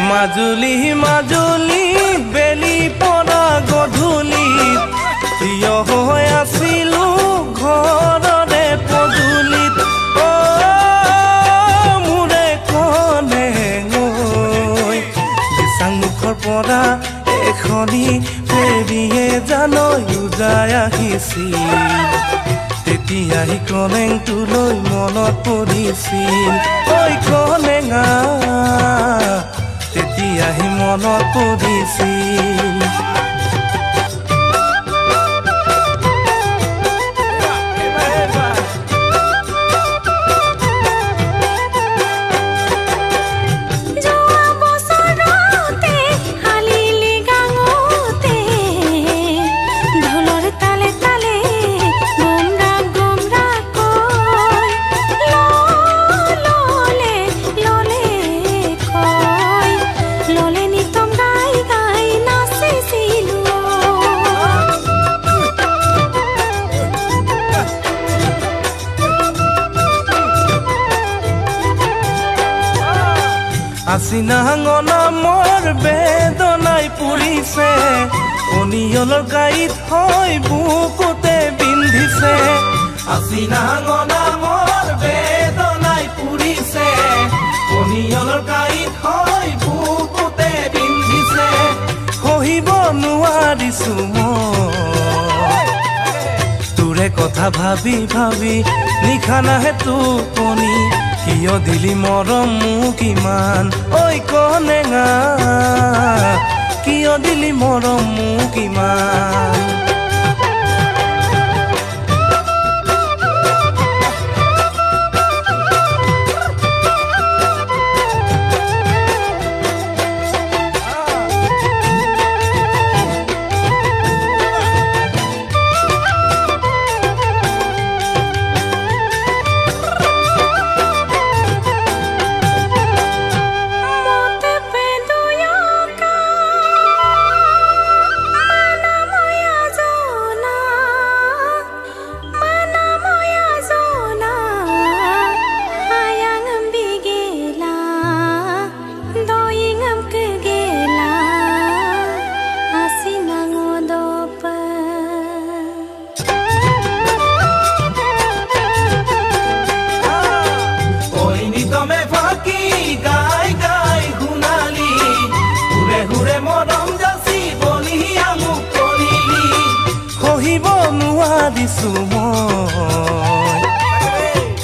মাজুলী মাজুলী বেলি পৰা গধূলি থিয় হৈ আছিলো ঘৰৰে পদূলিত মোৰে কনে গৈ দিচাংমুখৰ পৰা এখনি ফেৰিয়ে জানৈ যাই আহিছিল তেতিয়াই কনেংটোলৈ মনত পৰিছিল ঐ কনেঙা তেতিয়াই মনত পৰিছিল আচিনাঙনা মোৰ বেদনাই পুৰিছে অনিয়লৰ গাইত হৈ বুকুতে বিন্ধিছে আচিনাঙনা মোৰ বেদনাই পুৰিছে অনিয়লৰ গাইত হৈ বুকুতে বিন্ধিছে সহিব নোৱাৰিছো মই তোৰে কথা ভাবি ভাবি নিশা নাহে টোপনি কিয় দিলি মৰম মোক ইমান ঐ কনেঙা কিয় দিলি মৰম মোক ইমান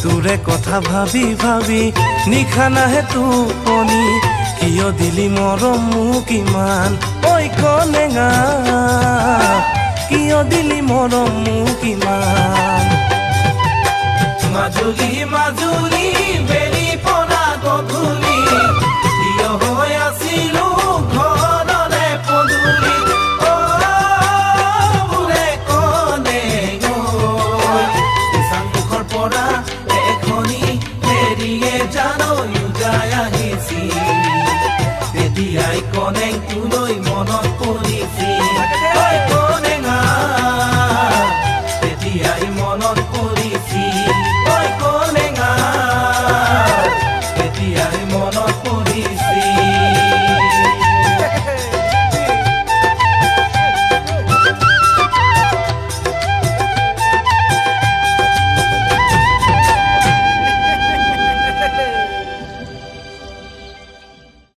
তোৰে কথা ভাবি ভাবি নিশা নাহে টোপনি কিয় দিলি মৰম মোক ইমান ঐ কনেঙা কিয় দিলি মৰম মোক ইমান মাজুলী মাজুলী বেলি পৰা গধূলি থিয় হৈ আছিলো ঘৰৰে পদূলি মোৰে কনে গৈ দিচাংমুখৰ পৰা এখনি ফেৰিয়ে জানৈ যাই আহিছিল তেতিয়াই কনেংটোলৈ মনত পৰিছিল ঐ কনেঙা তেতিয়াই মনত পৰিছিল